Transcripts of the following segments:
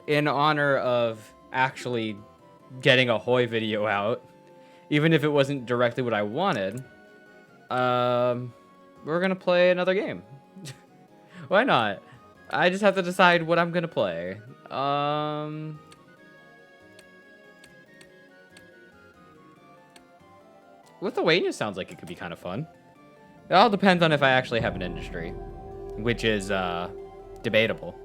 in honor of actually getting a HOI video out, even if it wasn't directly what I wanted, we're gonna play another game. Why not? I just have to decide what I'm gonna play. Lithuania sounds like it could be kind of fun. It all depends on if I actually have an industry, which is debatable.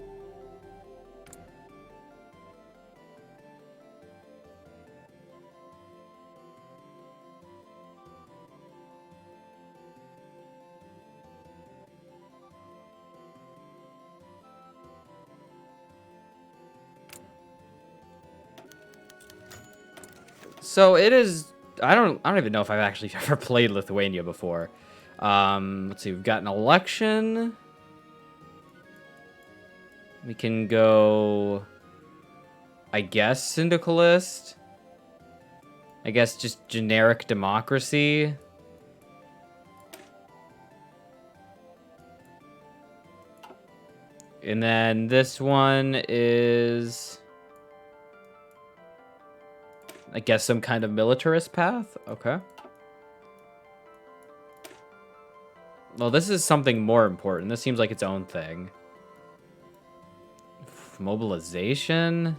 So it is. I don't even know if I've actually ever played Lithuania before. Let's see. We've got an election. We can go, I guess, syndicalist. I guess just generic democracy. And then this one is, I guess, some kind of militarist path. Okay. Well, this is something more important. This seems like its own thing. Mobilization.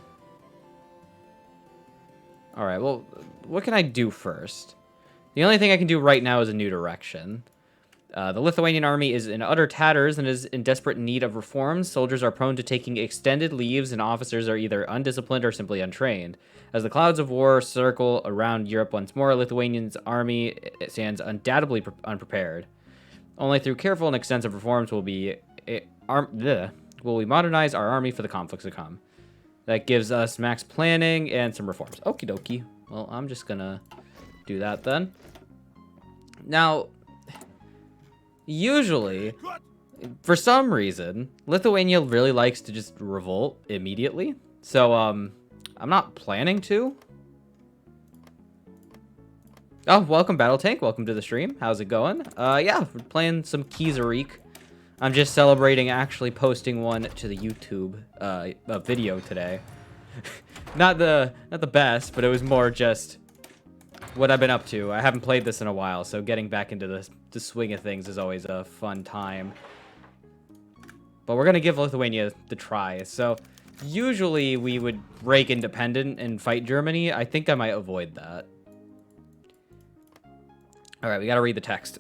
All right, well, what can I do first? The only thing I can do right now is a new direction. The Lithuanian army is in utter tatters and is in desperate need of reforms. Soldiers are prone to taking extended leaves, and officers are either undisciplined or simply untrained. As the clouds of war circle around Europe once more, Lithuanian's army stands undoubtedly unprepared. Only through careful and extensive reforms will we modernize our army for the conflicts to come. That gives us max planning and some reforms. Okie dokie. Well, I'm just gonna do that then. Now, usually, for some reason, Lithuania really likes to just revolt immediately. So, I'm not planning to. Oh, welcome, Battle Tank. Welcome to the stream. How's it going? Yeah, we're playing some Kiezarik. I'm just celebrating actually posting one to the YouTube video today. not the best, but it was more just what I've been up to. I haven't played this in a while, so getting back into the swing of things is always a fun time. But we're gonna give Lithuania the try. So usually we would break independent and fight Germany. I think I might avoid that. All right, we gotta read the text.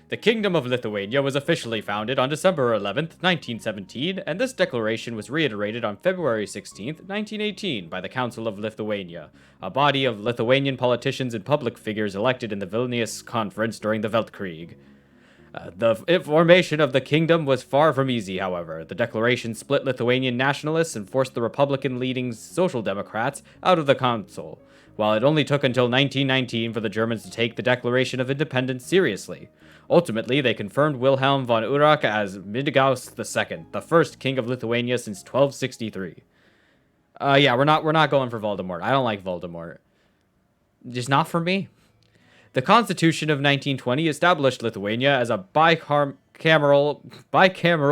The Kingdom of Lithuania was officially founded on December 11th, 1917, and this declaration was reiterated on February 16th, 1918 by the Council of Lithuania, a body of Lithuanian politicians and public figures elected in the Vilnius Conference during the Weltkreig. The formation of the kingdom was far from easy, however. The declaration split Lithuanian nationalists and forced the Republican-leading Social Democrats out of the council, while it only took until 1919 for the Germans to take the Declaration of Independence seriously. Ultimately, they confirmed Wilhelm von Urach as Midegaus II, the first king of Lithuania since 1263. Yeah, we're not going for Voldemort. I don't like Voldemort. Just not for me. The Constitution of 1920 established Lithuania as a bicameral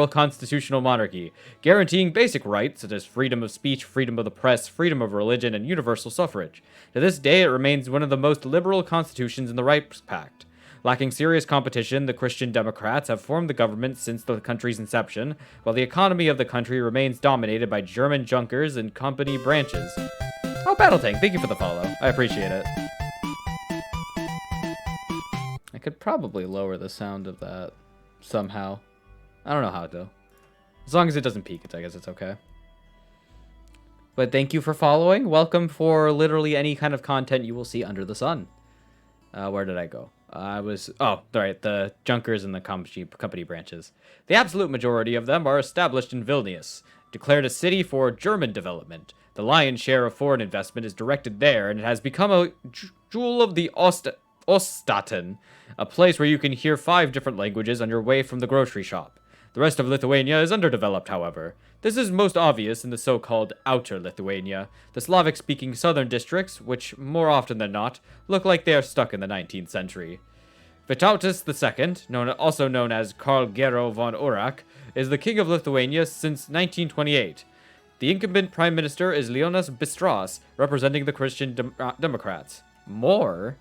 constitutional monarchy, guaranteeing basic rights such as freedom of speech, freedom of the press, freedom of religion, and universal suffrage. To this day, it remains one of the most liberal constitutions in the Reichspakt. Lacking serious competition, the Christian Democrats have formed the government since the country's inception, while the economy of the country remains dominated by German Junkers and company branches. Oh, Battle Tank, thank you for the follow. I appreciate it. I could probably lower the sound of that somehow. I don't know how to. As long as it doesn't peak, I guess it's okay. But thank you for following. Welcome for literally any kind of content you will see under the sun. Where did I go? The Junkers and the company branches. The absolute majority of them are established in Vilnius, declared a city for German development. The lion's share of foreign investment is directed there, and it has become a jewel of the Ostaten, a place where you can hear 5 different languages on your way from the grocery shop. The rest of Lithuania is underdeveloped, however. This is most obvious in the so-called Outer Lithuania, the Slavic-speaking southern districts, which, more often than not, look like they are stuck in the 19th century. Vytautas II, also known as Karl Gero von Urach, is the king of Lithuania since 1928. The incumbent prime minister is Leonas Bistras, representing the Christian Democrats. More?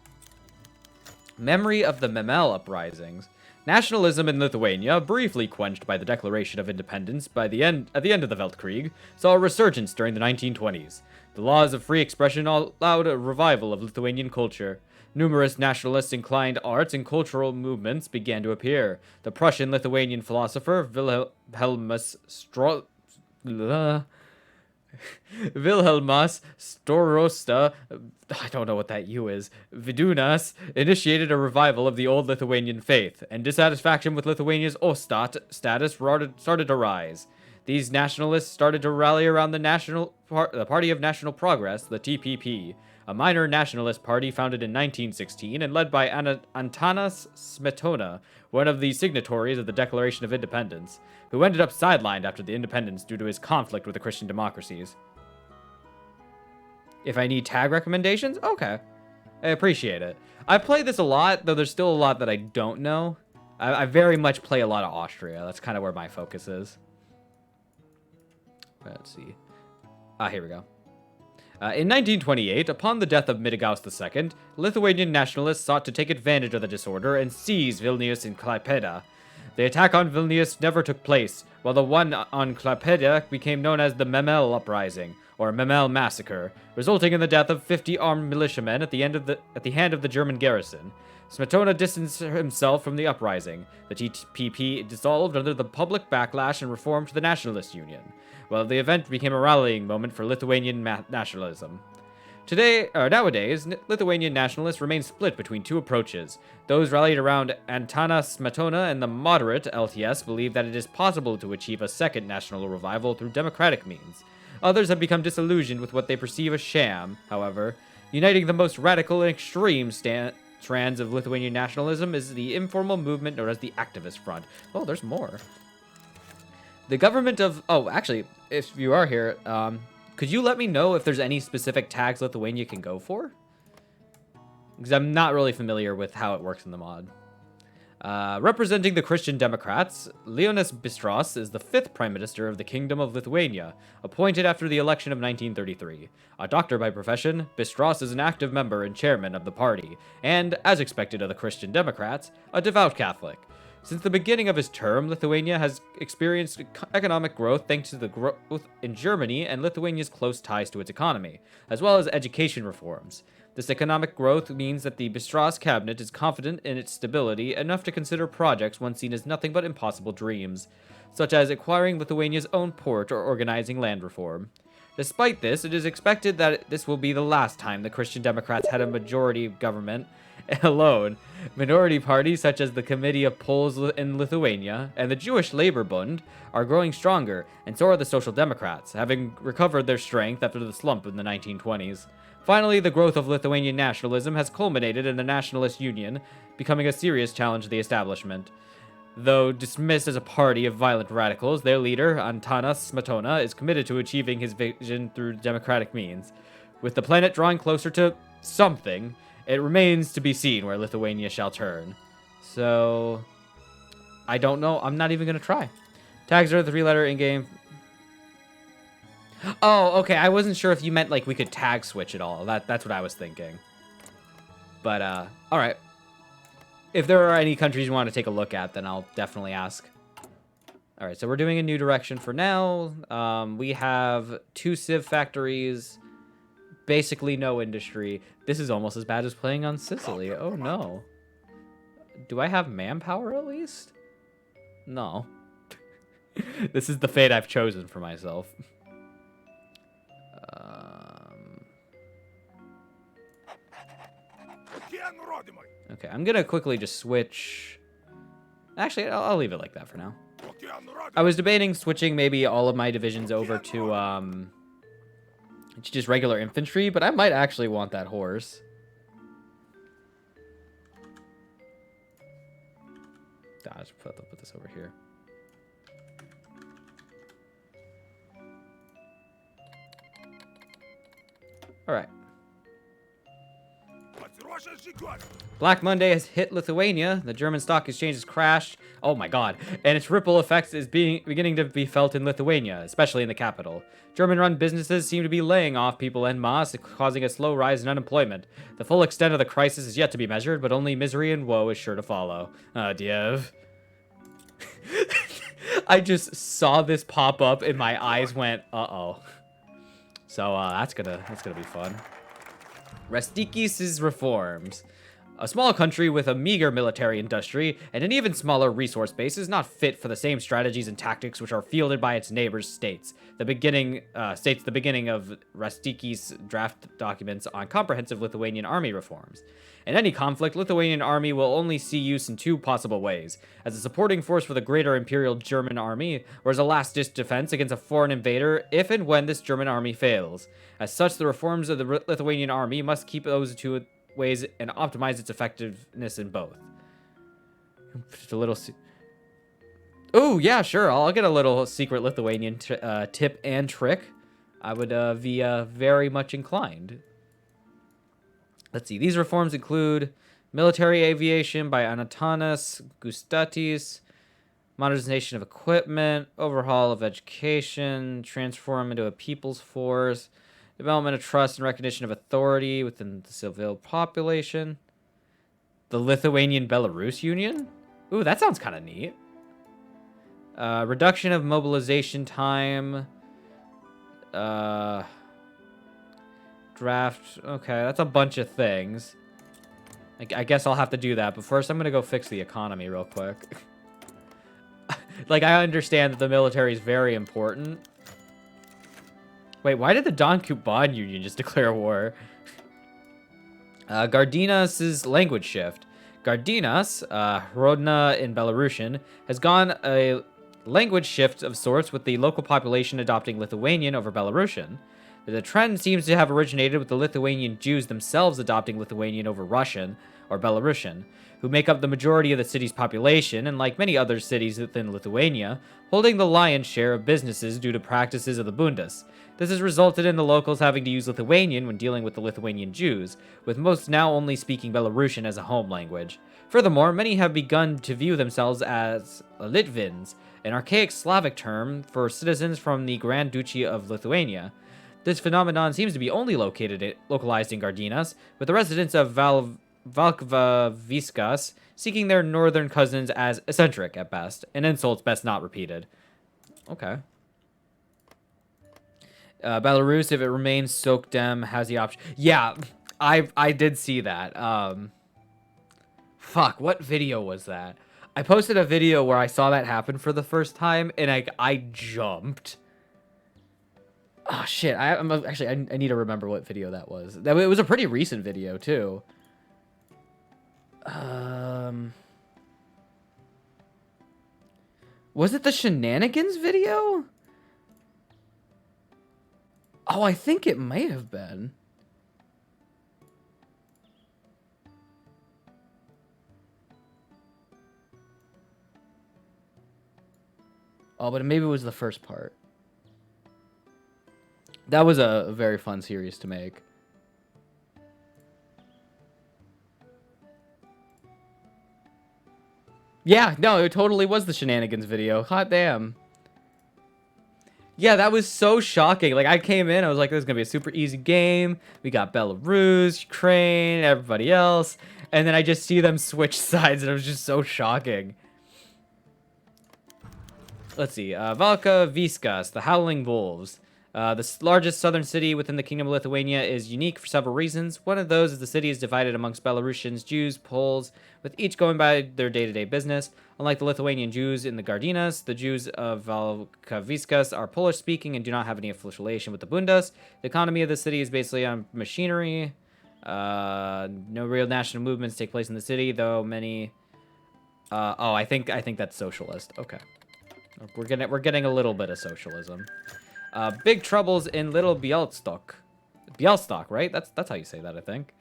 Memory of the Memel uprisings. Nationalism in Lithuania, briefly quenched by the Declaration of Independence at the end of the Weltkreig, saw a resurgence during the 1920s. The laws of free expression allowed a revival of Lithuanian culture. Numerous nationalist-inclined arts and cultural movements began to appear. The Prussian-Lithuanian philosopher Wilhelmas Storosta, I don't know what that U is, Vidunas, initiated a revival of the old Lithuanian faith, and dissatisfaction with Lithuania's Ostat status started to rise. These nationalists started to rally around the Party of National Progress, the TPP, a minor nationalist party founded in 1916 and led by Antanas Smetona, one of the signatories of the Declaration of Independence, who ended up sidelined after the independence due to his conflict with the Christian democracies. If I need tag recommendations? Okay. I appreciate it. I play this a lot, though there's still a lot that I don't know. I very much play a lot of Austria. That's kind of where my focus is. Let's see. Here we go. In 1928, upon the death of Midigaus II, Lithuanian nationalists sought to take advantage of the disorder and seize Vilnius and Klaipėda. The attack on Vilnius never took place, while the one on Klaipėda became known as the Memel Uprising, or Memel Massacre, resulting in the death of 50 armed militiamen at the hand of the German garrison. Smetona distanced himself from the uprising. The TPP dissolved under the public backlash and reformed the Nationalist Union, while the event became a rallying moment for Lithuanian nationalism. Nowadays, Lithuanian nationalists remain split between two approaches. Those rallied around Antanas Smetona and the moderate LTS believe that it is possible to achieve a second national revival through democratic means. Others have become disillusioned with what they perceive as sham, however. Uniting the most radical and extreme strands of Lithuanian nationalism is the informal movement known as the Activist Front. Oh, there's more. The government of... Oh, actually, if you are here, could you let me know if there's any specific tags Lithuania can go for? Because I'm not really familiar with how it works in the mod. Representing the Christian Democrats, Leonas Bistras is the 5th Prime Minister of the Kingdom of Lithuania, appointed after the election of 1933. A doctor by profession, Bistras is an active member and chairman of the party, and, as expected of the Christian Democrats, a devout Catholic. Since the beginning of his term, Lithuania has experienced economic growth thanks to the growth in Germany and Lithuania's close ties to its economy, as well as education reforms. This economic growth means that the Bistras cabinet is confident in its stability enough to consider projects once seen as nothing but impossible dreams, such as acquiring Lithuania's own port or organizing land reform. Despite this, it is expected that this will be the last time the Christian Democrats had a majority government alone. Minority parties such as the Committee of Poles in Lithuania and the Jewish Labor Bund are growing stronger, and so are the Social Democrats, having recovered their strength after the slump in the 1920s. Finally, the growth of Lithuanian nationalism has culminated in the Nationalist Union becoming a serious challenge to the establishment. Though dismissed as a party of violent radicals, their leader, Antanas Smetona, is committed to achieving his vision through democratic means. With the planet drawing closer to something, it remains to be seen where Lithuania shall turn. So, I don't know. I'm not even going to try. Tags are the 3-letter in-game. Oh, okay. I wasn't sure if you meant, like, we could tag switch at all. That's what I was thinking. But, all right. If there are any countries you want to take a look at, then I'll definitely ask. All right, so we're doing a new direction for now. We have 2 civ factories, basically no industry. This is almost as bad as playing on Sicily. Oh, no. Do I have manpower, at least? No. This is the fate I've chosen for myself. Okay, I'm gonna quickly just switch. Actually, I'll leave it like that for now. I was debating switching maybe all of my divisions over to just regular infantry, but I might actually want that horse. I'll just put this over here. All right. Black Monday has hit Lithuania. The German stock exchange has crashed. Oh my god. And its ripple effects is beginning to be felt in Lithuania, especially in the capital. German-run businesses seem to be laying off people en masse, causing a slow rise in unemployment. The full extent of the crisis is yet to be measured, but only misery and woe is sure to follow. Diev. I just saw this pop up and my eyes went, uh-oh. So that's gonna be fun. Restikis' reforms. A small country with a meager military industry and an even smaller resource base is not fit for the same strategies and tactics which are fielded by its neighbors states. The beginning of Restikis' draft documents on comprehensive Lithuanian army reforms. In any conflict, Lithuanian army will only see use in two possible ways: as a supporting force for the greater Imperial German army, or as a last-ditch defense against a foreign invader if and when this German army fails. As such, the reforms of the Lithuanian army must keep those two ways and optimize its effectiveness in both. Just a little... Oh, yeah, sure. I'll get a little secret Lithuanian tip and trick. I would be very much inclined. Let's see. These reforms include military aviation by Anatanas Gustatis, modernization of equipment, overhaul of education, transform into a people's force, development of trust and recognition of authority within the civil population, the Lithuanian Belarus Union. Ooh, that sounds kind of neat. Reduction of mobilization time. Draft. Okay, that's a bunch of things. I guess I'll have to do that. But first, I'm going to go fix the economy real quick. Like, I understand that the military is very important. Wait, why did the Don Kuban Union just declare war? Gardinas' language shift. Gardinas, Rodna in Belarusian, has gone a language shift of sorts, with the local population adopting Lithuanian over Belarusian. The trend seems to have originated with the Lithuanian Jews themselves adopting Lithuanian over Russian, or Belarusian, who make up the majority of the city's population, and like many other cities within Lithuania, holding the lion's share of businesses due to practices of the Bundes. This has resulted in the locals having to use Lithuanian when dealing with the Lithuanian Jews, with most now only speaking Belarusian as a home language. Furthermore, many have begun to view themselves as Litvins, an archaic Slavic term for citizens from the Grand Duchy of Lithuania. This phenomenon seems to be only localized in Gardinas, with the residents of Valkvaviskas seeking their northern cousins as eccentric at best, and insults best not repeated. Okay. Belarus, if it remains Sokdem, has the option. Yeah, I did see that. Fuck, what video was that? I posted a video where I saw that happen for the first time, and I jumped. Oh shit! I need to remember what video that was. It was a pretty recent video too. Was it the Shenanigans video? Oh, I think it may have been. Oh, but maybe it was the first part. That was a very fun series to make. Yeah, no, it totally was the Shenanigans video. Hot damn. Yeah, that was so shocking. Like, I came in, I was like, this is going to be a super easy game. We got Belarus, Ukraine, everybody else. And then I just see them switch sides, and it was just so shocking. Let's see. Valka Viskas, the Howling Wolves. The largest southern city within the Kingdom of Lithuania is unique for several reasons. One of those is the city is divided amongst Belarusians, Jews, Poles, with each going by their day-to-day business. Unlike the Lithuanian Jews in the Gardinas, the Jews of Valkaviskas are Polish-speaking and do not have any affiliation with the Bundes. The economy of the city is basically on machinery. No real national movements take place in the city, though many... oh, I think that's socialist. Okay. We're getting a little bit of socialism. Big troubles in Little Bialystok. Bialystok, right? That's how you say that, I think.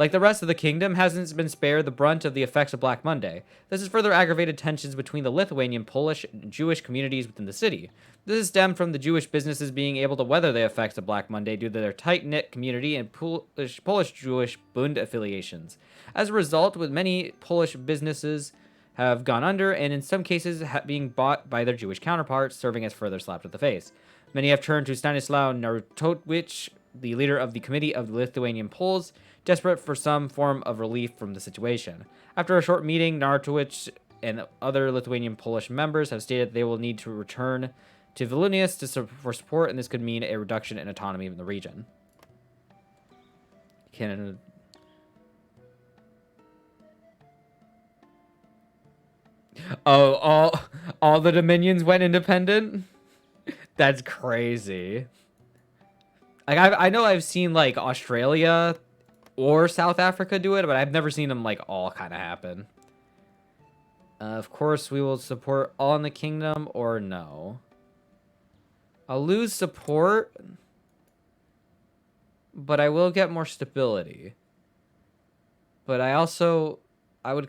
like the rest of the kingdom, hasn't been spared the brunt of the effects of Black Monday. This has further aggravated tensions between the Lithuanian, Polish, and Jewish communities within the city. This has stemmed from the Jewish businesses being able to weather the effects of Black Monday due to their tight-knit community and Polish-Jewish Bund affiliations. As a result, with many Polish businesses have gone under, and in some cases being bought by their Jewish counterparts, serving as further slap to the face. Many have turned to Stanislaw Narutowicz, the leader of the Committee of the Lithuanian Poles, desperate for some form of relief from the situation. After a short meeting, Narutowicz and other Lithuanian Polish members have stated they will need to return to Vilnius for support, and this could mean a reduction in autonomy in the region. Oh, all the dominions went independent? That's crazy. Like, I know I've seen, like, Australia or South Africa do it, but I've never seen them, like, all kind of happen. Of course, we will support all in the kingdom, or no. I'll lose support, but I will get more stability. But I also, I don't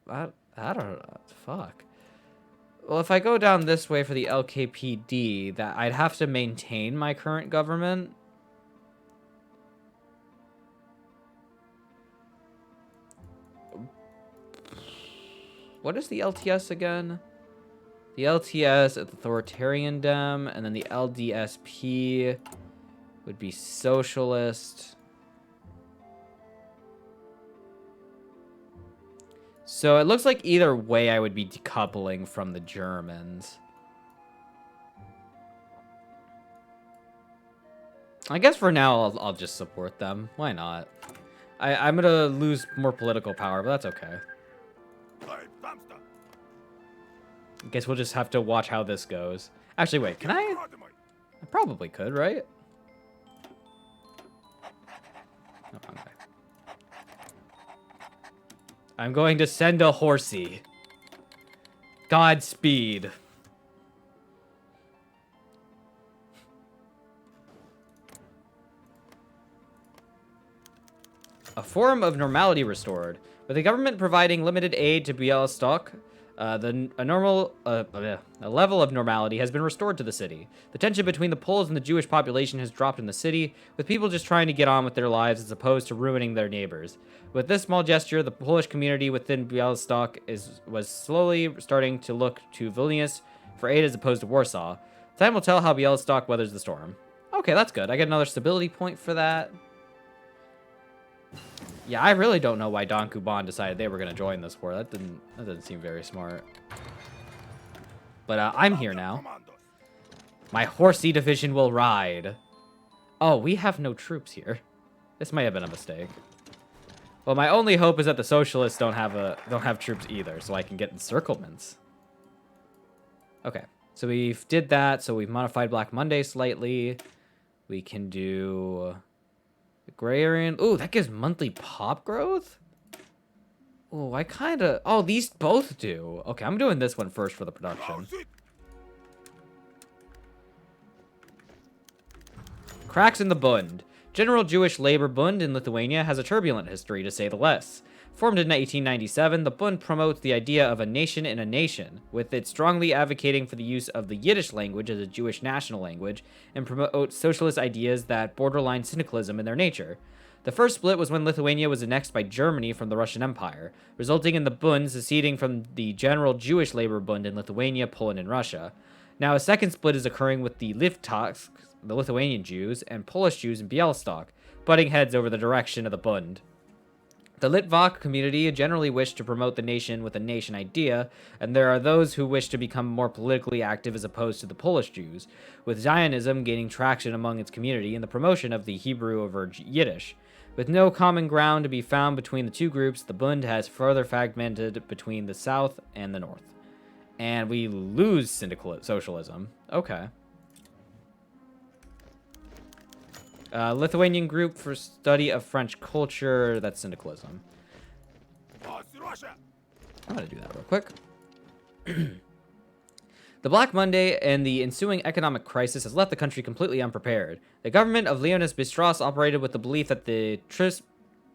know, fuck. Well, if I go down this way for the LKPD, that I'd have to maintain my current government. What is the LTS again? The LTS is authoritarian dem, and then the LDSP would be socialist. So it looks like either way I would be decoupling from the Germans. I guess for now I'll just support them. Why not? I'm gonna lose more political power, but that's okay. I guess we'll just have to watch how this goes. Actually, wait, can I? I probably could, right? Oh, okay. I'm going to send a horsey. Godspeed. A form of normality restored. With the government providing limited aid to Białystok, a level of normality has been restored to the city. The tension between the Poles and the Jewish population has dropped in the city, with people just trying to get on with their lives as opposed to ruining their neighbors. With this small gesture, the Polish community within Białystok was slowly starting to look to Vilnius for aid as opposed to Warsaw. Time will tell how Białystok weathers the storm. Okay, that's good. I get another stability point for that. Yeah, I really don't know why Don Kuban decided they were going to join this war. That didn't seem very smart. But I'm here now. My horsey division will ride. Oh, we have no troops here. This might have been a mistake. Well, my only hope is that the socialists don't have troops either, so I can get encirclements. Okay, so we did that. So we've modified Black Monday slightly. We can do agrarian. Ooh, that gives monthly pop growth. Oh, I kind of. Oh, these both do. Okay, I'm doing this one first for the production. Cracks in the Bund. General Jewish Labor Bund in Lithuania has a turbulent history, to say the less. Formed in 1897, the Bund promotes the idea of a nation in a nation, with it strongly advocating for the use of the Yiddish language as a Jewish national language, and promotes socialist ideas that borderline syndicalism in their nature. The first split was when Lithuania was annexed by Germany from the Russian Empire, resulting in the Bund seceding from the General Jewish Labor Bund in Lithuania, Poland, and Russia. Now a second split is occurring with the Livtoks, the Lithuanian Jews, and Polish Jews in Białystok, butting heads over the direction of the Bund. The Litvak community generally wish to promote the nation with a nation idea, and there are those who wish to become more politically active as opposed to the Polish Jews, with Zionism gaining traction among its community and the promotion of the Hebrew over Yiddish. With no common ground to be found between the two groups, the Bund has further fragmented between the south and the north. And we lose socialism. Okay. Lithuanian group for study of French culture. That's syndicalism. I'm going to do that real quick. The Black Monday and the ensuing economic crisis has left the country completely unprepared. The government of Leonis Bistros operated with the belief that the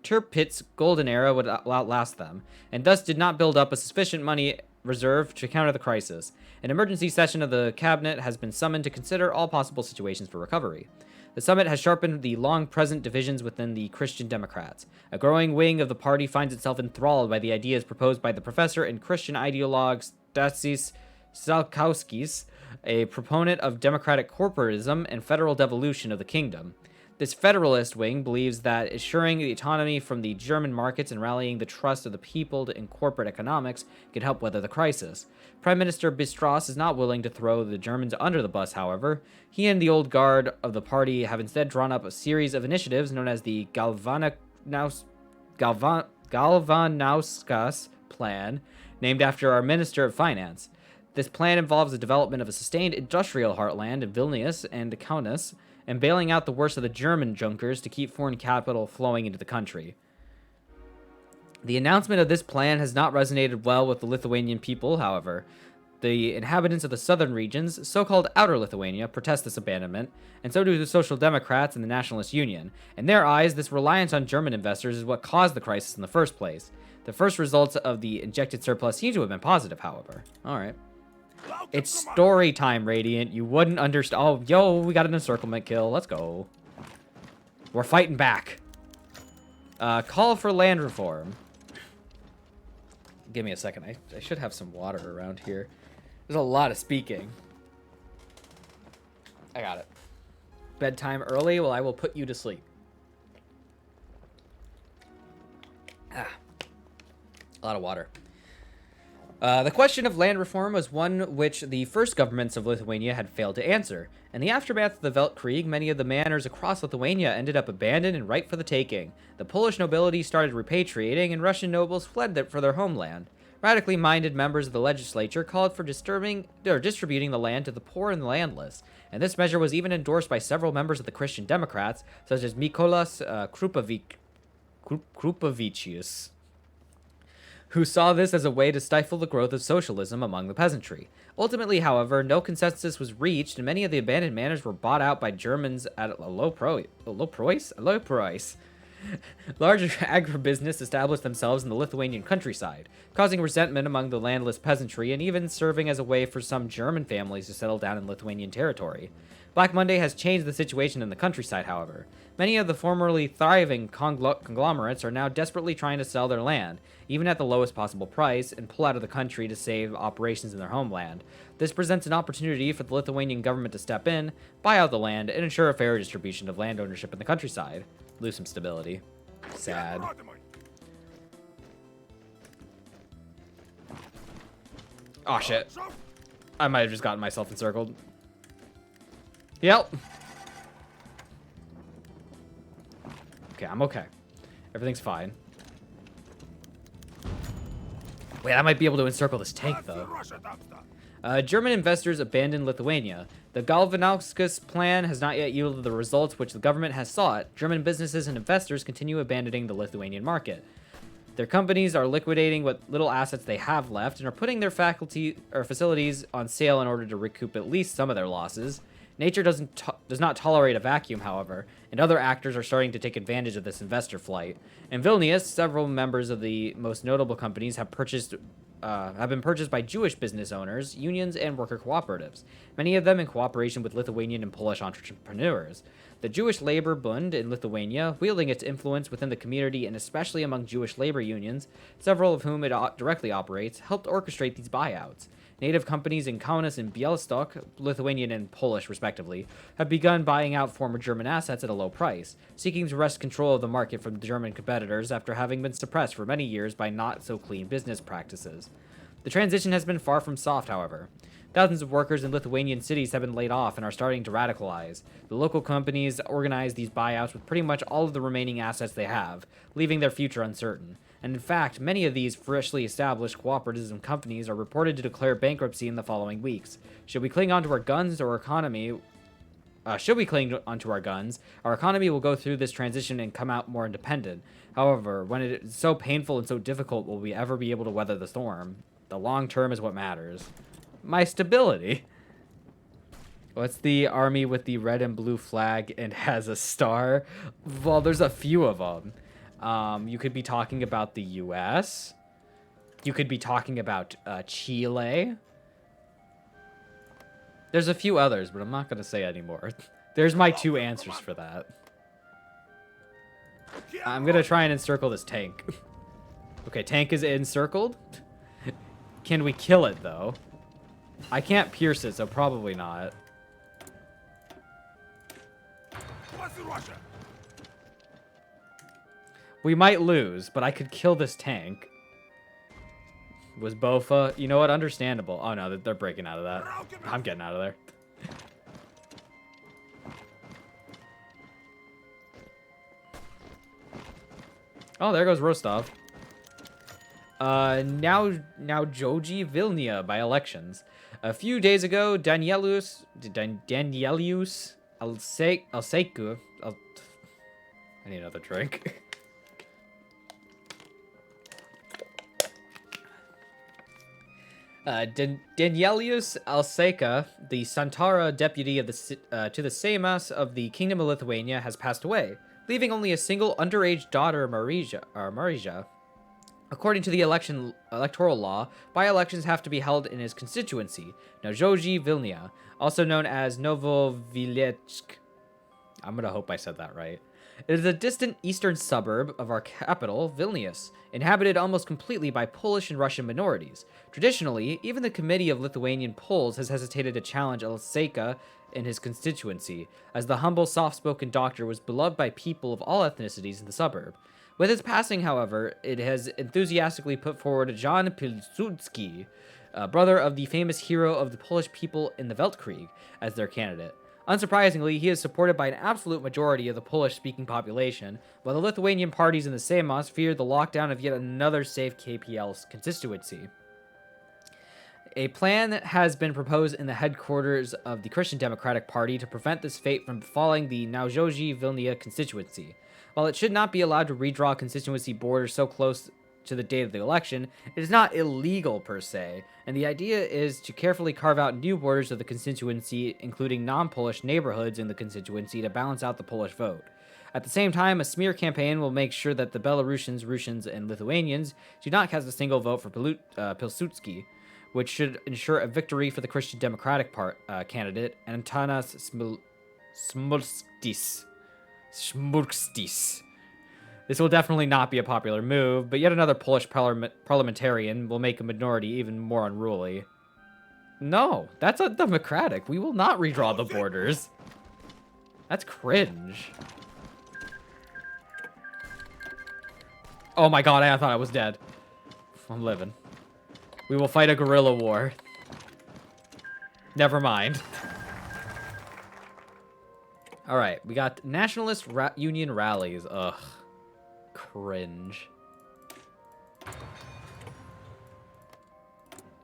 Tirpitz golden era would outlast them, and thus did not build up a sufficient money reserve to counter the crisis. An emergency session of the cabinet has been summoned to consider all possible situations for recovery. The summit has sharpened the long-present divisions within the Christian Democrats. A growing wing of the party finds itself enthralled by the ideas proposed by the professor and Christian ideologue Stasis Salkowskis, a proponent of democratic corporatism and federal devolution of the kingdom. This federalist wing believes that assuring the autonomy from the German markets and rallying the trust of the people in corporate economics can help weather the crisis. Prime Minister Bistros is not willing to throw the Germans under the bus, however. He and the old guard of the party have instead drawn up a series of initiatives known as the Galvanauskas Plan, named after our Minister of Finance. This plan involves the development of a sustained industrial heartland in Vilnius and Kaunas, and bailing out the worst of the German junkers to keep foreign capital flowing into the country. The announcement of this plan has not resonated well with the Lithuanian people, however. The inhabitants of the southern regions, so-called Outer Lithuania, protest this abandonment, and so do the Social Democrats and the Nationalist Union. In their eyes, this reliance on German investors is what caused the crisis in the first place. The first results of the injected surplus seem to have been positive, however. Alright. It's story time, Radiant. You wouldn't understand. Oh, yo, we got an encirclement kill. Let's go. We're fighting back. Call for land reform. Give me a second. I should have some water around here. There's a lot of speaking. I got it. Bedtime early? Well, I will put you to sleep. A lot of water. The question of land reform was one which the first governments of Lithuania had failed to answer. In the aftermath of the Weltkreig, many of the manors across Lithuania ended up abandoned and ripe for the taking. The Polish nobility started repatriating, and Russian nobles fled for their homeland. Radically minded members of the legislature called for distributing the land to the poor and the landless, and this measure was even endorsed by several members of the Christian Democrats, such as Mykolas Krupavicius, who saw this as a way to stifle the growth of socialism among the peasantry. Ultimately, however, no consensus was reached, and many of the abandoned manors were bought out by Germans at a low price. Large agribusiness established themselves in the Lithuanian countryside, causing resentment among the landless peasantry and even serving as a way for some German families to settle down in Lithuanian territory. Black Monday has changed the situation in the countryside, however. Many of the formerly thriving conglomerates are now desperately trying to sell their land, even at the lowest possible price, and pull out of the country to save operations in their homeland. This presents an opportunity for the Lithuanian government to step in, buy out the land, and ensure a fair distribution of land ownership in the countryside. Lose some stability. Sad. Oh shit. I might have just gotten myself encircled. Yep. Okay, I'm okay. Everything's fine. Wait, I might be able to encircle this tank, though. German investors abandoned Lithuania. The Galvanauskas Plan has not yet yielded the results which the government has sought. German businesses and investors continue abandoning the Lithuanian market. Their companies are liquidating what little assets they have left and are putting their facilities on sale in order to recoup at least some of their losses. Nature does not tolerate a vacuum, however, and other actors are starting to take advantage of this investor flight. In Vilnius, several members of the most notable companies have been purchased by Jewish business owners, unions, and worker cooperatives, many of them in cooperation with Lithuanian and Polish entrepreneurs. The Jewish Labor Bund in Lithuania, wielding its influence within the community and especially among Jewish labor unions, several of whom it directly operates, helped orchestrate these buyouts. Native companies in Kaunas and Białystok, Lithuanian and Polish respectively, have begun buying out former German assets at a low price, seeking to wrest control of the market from the German competitors after having been suppressed for many years by not-so-clean business practices. The transition has been far from soft, however. Thousands of workers in Lithuanian cities have been laid off and are starting to radicalize. The local companies organize these buyouts with pretty much all of the remaining assets they have, leaving their future uncertain. And in fact, many of these freshly established cooperatives and companies are reported to declare bankruptcy in the following weeks. Should we cling onto our guns, our economy will go through this transition and come out more independent. However, when it is so painful and so difficult, will we ever be able to weather the storm? The long term is what matters. my stability. What's the army with the red and blue flag and has a star? Well, there's a few of them. You could be talking about the US. You could be talking about Chile. There's a few others, but I'm not going to say anymore. There's my 2 answers for that. I'm going to try and encircle this tank. Okay, tank is encircled. Can we kill it, though? I can't pierce it, so probably not. We might lose, but I could kill this tank. Was Bofa... You know what? Understandable. Oh, no, they're breaking out of that. I'm getting out of there. Oh, there goes Rostov. Now Joji Vilnia by elections. A few days ago, Danielius Alseiku... I need another drink. Danielius Alseka, the Santara deputy of the to the Seimas of the Kingdom of Lithuania, has passed away, leaving only a single underage daughter, Marija. According to the electoral law, by-elections have to be held in his constituency, Najoji Vilnia, also known as Novovilechsk. I'm gonna hope I said that right. It is a distant eastern suburb of our capital, Vilnius, inhabited almost completely by Polish and Russian minorities. Traditionally, even the Committee of Lithuanian Poles has hesitated to challenge Alseka in his constituency, as the humble, soft-spoken doctor was beloved by people of all ethnicities in the suburb. With his passing, however, it has enthusiastically put forward Jan Pilsudski, brother of the famous hero of the Polish people in the Weltkreig, as their candidate. Unsurprisingly, he is supported by an absolute majority of the Polish-speaking population, while the Lithuanian parties in the Seimas fear the lockdown of yet another safe KPL's constituency. A plan has been proposed in the headquarters of the Christian Democratic Party to prevent this fate from befalling the Najoji Vilnia constituency. While it should not be allowed to redraw constituency borders so close to the date of the election, it is not illegal per se, and the idea is to carefully carve out new borders of the constituency, including non-Polish neighborhoods in the constituency to balance out the Polish vote. At the same time, a smear campaign will make sure that the Belarusians, Russians, and Lithuanians do not cast a single vote for Pilsudski, which should ensure a victory for the Christian Democratic candidate, Antanas Smurkstis. This will definitely not be a popular move, but yet another Polish parliamentarian will make a minority even more unruly. No, that's undemocratic. We will not redraw the borders. That's cringe. Oh my god, I thought I was dead. I'm living. We will fight a guerrilla war. Never mind. Alright, we got Nationalist Union rallies. Ugh. Cringe.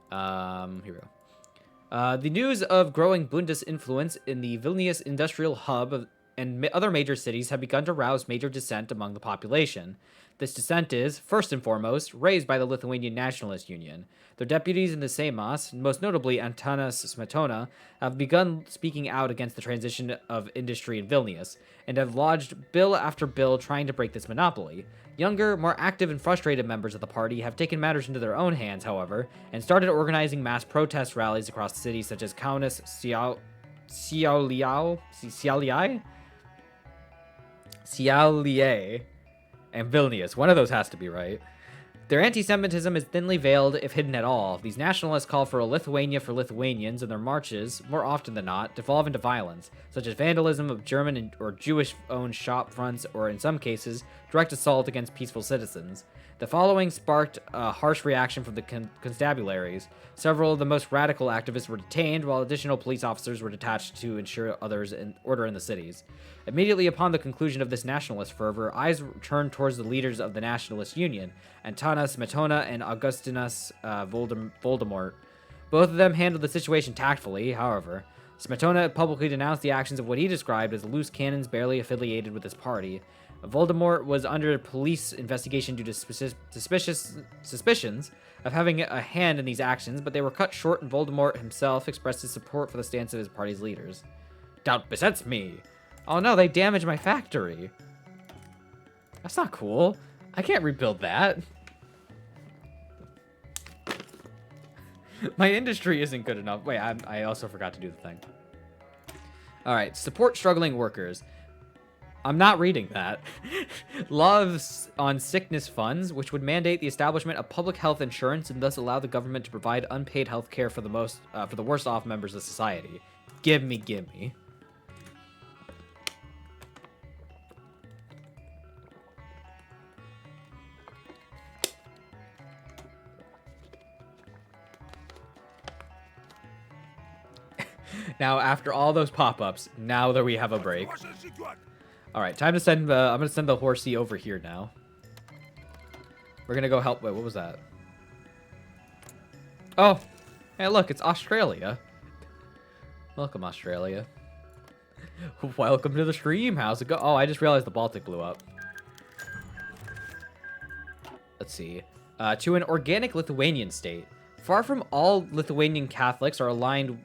Here we go. The news of growing Bundes influence in the Vilnius industrial hub and other major cities have begun to rouse major dissent among the population. This dissent is, first and foremost, raised by the Lithuanian Nationalist Union. Their deputies in the Seimas, most notably Antanas Smetona, have begun speaking out against the transition of industry in Vilnius, and have lodged bill after bill trying to break this monopoly. Younger, more active and frustrated members of the party have taken matters into their own hands, however, and started organizing mass protest rallies across cities such as Kaunas, Siauliai, and Vilnius. One of those has to be right. Their anti-Semitism is thinly veiled, if hidden at all. These nationalists call for a Lithuania for Lithuanians, and their marches, more often than not, devolve into violence, such as vandalism of German or Jewish-owned shop fronts, or in some cases, direct assault against peaceful citizens. The following sparked a harsh reaction from the constabularies. Several of the most radical activists were detained, while additional police officers were detached to ensure order in the cities. Immediately upon the conclusion of this nationalist fervor, eyes turned towards the leaders of the Nationalist Union, Antanas Smetona and Augustinas Voldemort. Both of them handled the situation tactfully, however. Smetona publicly denounced the actions of what he described as loose cannons barely affiliated with his party. Voldemort was under police investigation due to suspicions of having a hand in these actions, but they were cut short, and Voldemort himself expressed his support for the stance of his party's leaders. Doubt besets me. Oh no, they damaged my factory. That's not cool. I can't rebuild that. My industry isn't good enough. Wait, I also forgot to do the thing. All right, support struggling workers. I'm not reading that. Laws on sickness funds, which would mandate the establishment of public health insurance and thus allow the government to provide unpaid health care for the worst off members of society. Gimme. Now, after all those pop-ups, now that we have a break. All right, time to send. I'm gonna send the horsey over here now. We're gonna go help. Wait, what was that? Oh, hey, look, it's Australia. Welcome, Australia. Welcome to the stream. How's it go? Oh, I just realized the Baltic blew up. Let's see. To an organic Lithuanian state. Far from all Lithuanian Catholics are aligned.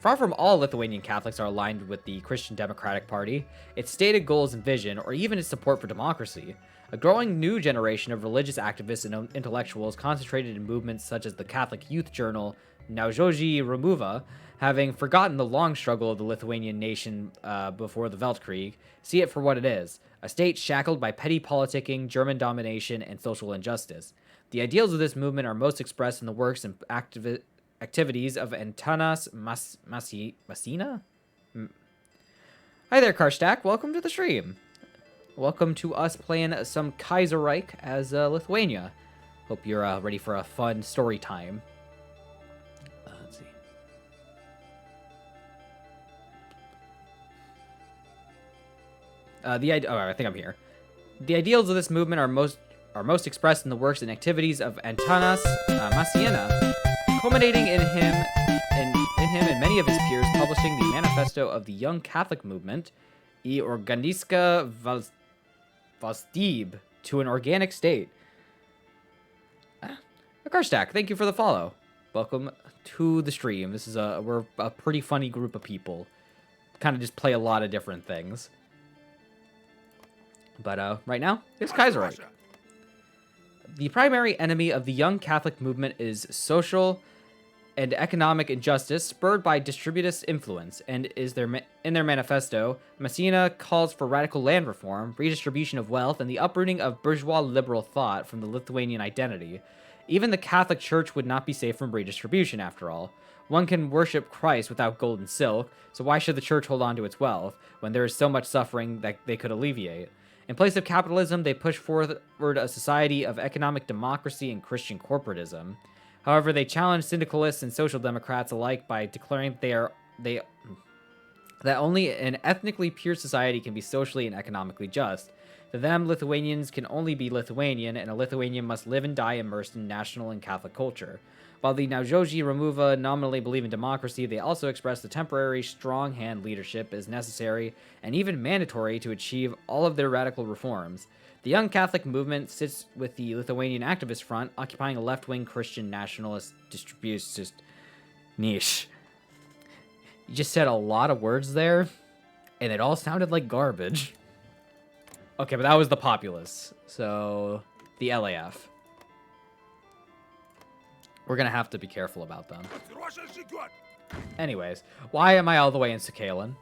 Far from all Lithuanian Catholics are aligned with the Christian Democratic Party, its stated goals and vision, or even its support for democracy. A growing new generation of religious activists and intellectuals concentrated in movements such as the Catholic youth journal Naujoji Remuva, having forgotten the long struggle of the Lithuanian nation before the Weltkreig, see it for what it is, a state shackled by petty politicking, German domination, and social injustice. The ideals of this movement are most expressed in the works and activities of Antanas Masina? Hi there, Karstack. Welcome to the stream. Welcome to us playing some Kaiserreich as Lithuania. Hope you're ready for a fun story time. Let's see. I think I'm here. The ideals of this movement are most expressed in the works and activities of Antanas Masina, culminating in him and many of his peers publishing the manifesto of the Young Catholic Movement, I Organiska Valstib, to an organic state. Karstack, thank you for the follow. Welcome to the stream. This is we're a pretty funny group of people. Kind of just play a lot of different things. But right now, it's Kaiserreich. The primary enemy of the Young Catholic Movement is social and economic injustice spurred by distributist influence, and in their manifesto, Messina calls for radical land reform, redistribution of wealth, and the uprooting of bourgeois liberal thought from the Lithuanian identity. Even the Catholic Church would not be safe from redistribution, after all. One can worship Christ without gold and silk, so why should the Church hold on to its wealth, when there is so much suffering that they could alleviate? In place of capitalism, they push forward a society of economic democracy and Christian corporatism. However, they challenge syndicalists and social democrats alike by declaring that only an ethnically pure society can be socially and economically just. To them, Lithuanians can only be Lithuanian, and a Lithuanian must live and die immersed in national and Catholic culture. While the Naujoji Remuva nominally believe in democracy, they also express the temporary strong hand leadership is necessary and even mandatory to achieve all of their radical reforms. The Young Catholic Movement sits with the Lithuanian Activist Front, occupying a left-wing Christian nationalist distributionist niche. You just said a lot of words there, and it all sounded like garbage. Okay, but that was the populace, so the LAF. We're gonna have to be careful about them. Anyways, why am I all the way in Sakhalin?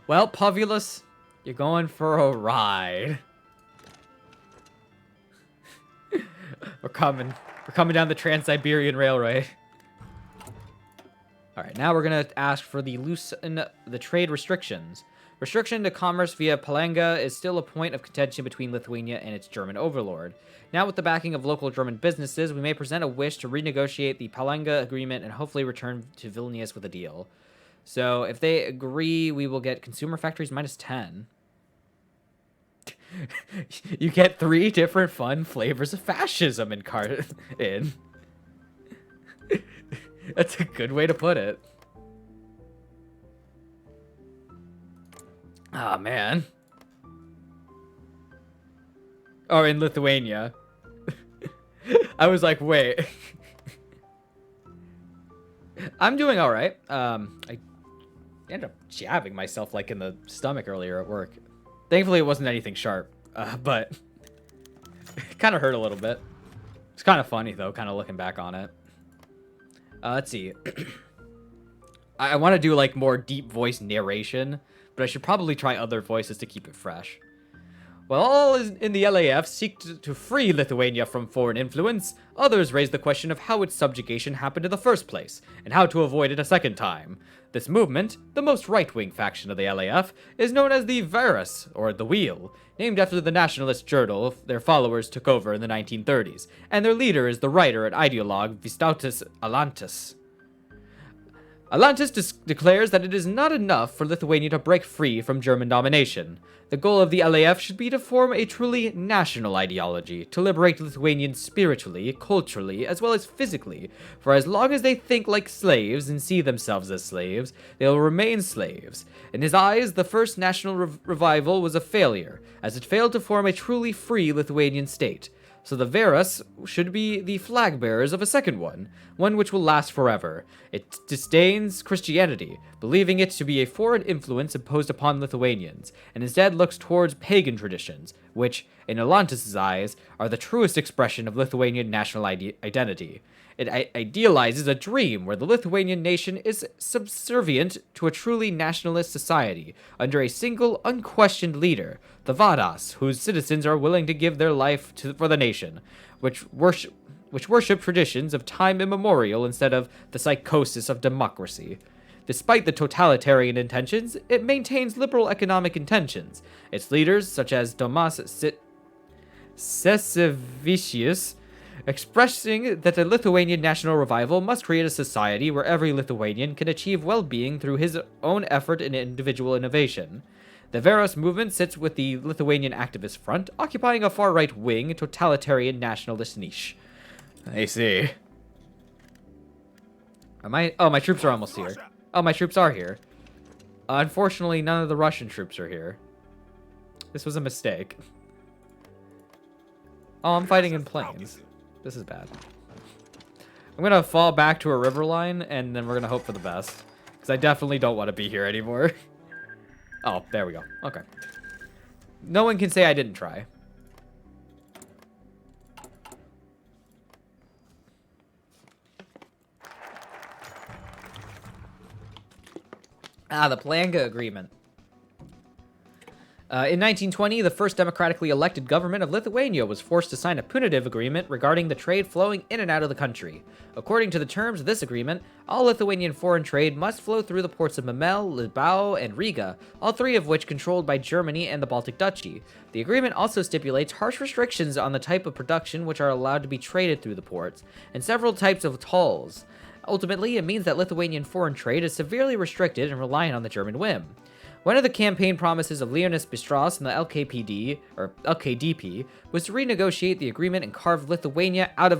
Well, Povulus, you're going for a ride. We're coming down the Trans-Siberian Railway. All right, now we're gonna ask for the trade restrictions. Restriction to commerce via Palanga is still a point of contention between Lithuania and its German overlord. Now, with the backing of local German businesses, we may present a wish to renegotiate the Palanga agreement and hopefully return to Vilnius with a deal. So, if they agree, we will get consumer factories minus 10. You get 3 different fun flavors of fascism in. That's a good way to put it. Ah, man. Oh, in Lithuania. I was like, wait. I'm doing all right. I ended up jabbing myself like in the stomach earlier at work. Thankfully, it wasn't anything sharp, but it kind of hurt a little bit. It's kind of funny though, kind of looking back on it. Let's see. I want to do like more deep voice narration, but I should probably try other voices to keep it fresh. While all in the LAF seek to free Lithuania from foreign influence, others raise the question of how its subjugation happened in the first place, and how to avoid it a second time. This movement, the most right-wing faction of the LAF, is known as the Varus, or the Wheel, named after the nationalist journal their followers took over in the 1930s, and their leader is the writer and ideologue Vytautas Alantis. Alantis declares that it is not enough for Lithuania to break free from German domination. The goal of the LAF should be to form a truly national ideology, to liberate Lithuanians spiritually, culturally, as well as physically, for as long as they think like slaves and see themselves as slaves, they will remain slaves. In his eyes, the first national revival was a failure, as it failed to form a truly free Lithuanian state. So the Varus should be the flag bearers of a second one which will last forever. It disdains Christianity, believing it to be a foreign influence imposed upon Lithuanians, and instead looks towards pagan traditions, which, in Alantis' eyes, are the truest expression of Lithuanian national identity. It idealizes a dream where the Lithuanian nation is subservient to a truly nationalist society, under a single, unquestioned leader, the Vadas, whose citizens are willing to give their life for the nation, which worship traditions of time immemorial instead of the psychosis of democracy. Despite the totalitarian intentions, it maintains liberal economic intentions. Its leaders, such as Domas Sesevicius, expressing that a Lithuanian national revival must create a society where every Lithuanian can achieve well-being through his own effort and individual innovation. The Varus movement sits with the Lithuanian Activist Front, occupying a far-right-wing, totalitarian nationalist niche. I see. Oh, my troops are almost here. Oh, my troops are here. Unfortunately, none of the Russian troops are here. This was a mistake. Oh, I'm fighting in planes. This is bad. I'm going to fall back to a river line, and then we're going to hope for the best. Because I definitely don't want to be here anymore. Oh, there we go. Okay. No one can say I didn't try. The Planga Agreement. In 1920, the first democratically elected government of Lithuania was forced to sign a punitive agreement regarding the trade flowing in and out of the country. According to the terms of this agreement, all Lithuanian foreign trade must flow through the ports of Memel, Libau, and Riga, all three of which controlled by Germany and the Baltic Duchy. The agreement also stipulates harsh restrictions on the type of production which are allowed to be traded through the ports, and several types of tolls. Ultimately, it means that Lithuanian foreign trade is severely restricted and reliant on the German whim. One of the campaign promises of Leonis Bistros and the LKDP was to renegotiate the agreement and carve Lithuania out a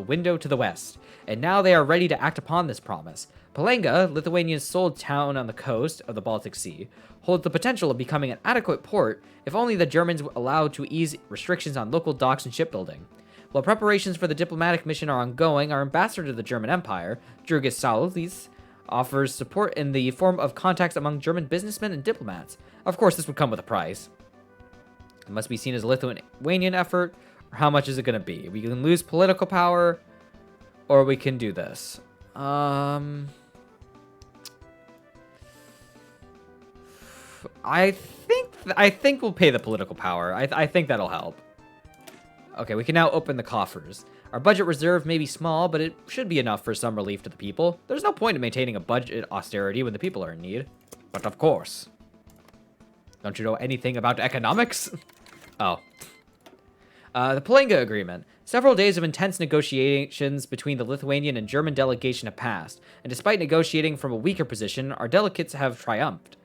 window to the west, and now they are ready to act upon this promise. Palanga, Lithuania's sole town on the coast of the Baltic Sea, holds the potential of becoming an adequate port if only the Germans were allowed to ease restrictions on local docks and shipbuilding. While preparations for the diplomatic mission are ongoing, our ambassador to the German Empire, Jurgis Saulis, offers support in the form of contacts among German businessmen and diplomats. Of course, this would come with a price. It must be seen as a Lithuanian effort, or how much is it going to be? We can lose political power, or we can do this. I think we'll pay the political power. I think that'll help. Okay, we can now open the coffers. Our budget reserve may be small, but it should be enough for some relief to the people. There's no point in maintaining a budget austerity when the people are in need. But of course. Don't you know anything about economics? Oh. The Palanga Agreement. Several days of intense negotiations between the Lithuanian and German delegation have passed, and despite negotiating from a weaker position, our delegates have triumphed.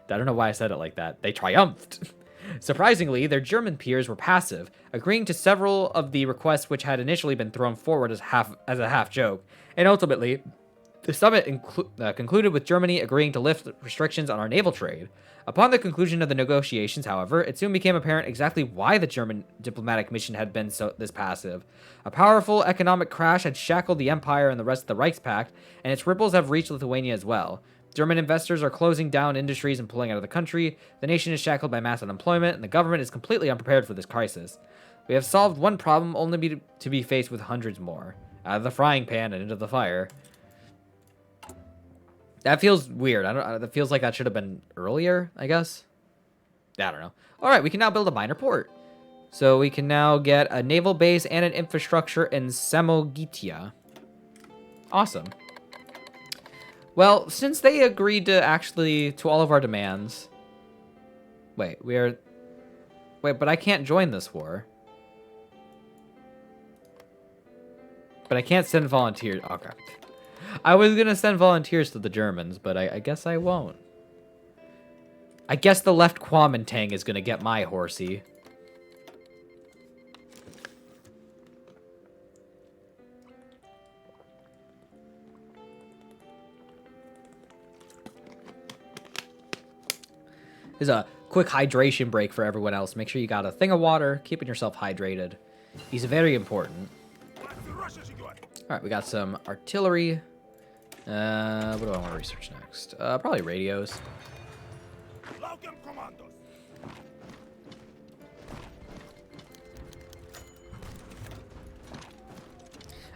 I don't know why I said it like that. They triumphed. Surprisingly, their German peers were passive, agreeing to several of the requests which had initially been thrown forward as a half joke, and ultimately, The summit concluded with Germany agreeing to lift restrictions on our naval trade. Upon the conclusion of the negotiations, however, it soon became apparent exactly why the German diplomatic mission had been this passive. A powerful economic crash had shackled the empire and the rest of the Reichspakt, and its ripples have reached Lithuania as well. German investors are closing down industries and pulling out of the country, the nation is shackled by mass unemployment, and the government is completely unprepared for this crisis. We have solved one problem only to be faced with hundreds more. Out of the frying pan and into the fire. That feels weird. That feels like that should have been earlier, I guess. I don't know. All right, we can now build a minor port. So we can now get a naval base and an infrastructure in Samogitia. Awesome. Well, since they agreed to all of our demands. Wait, but I can't join this war. But I can't send volunteers. Okay. I was going to send volunteers to the Germans, but I guess I won't. I guess the left Kuomintang is going to get my horsey. There's a quick hydration break for everyone else. Make sure you got a thing of water, keeping yourself hydrated. These are very important. All right, we got some artillery. What do I want to research next? Probably radios.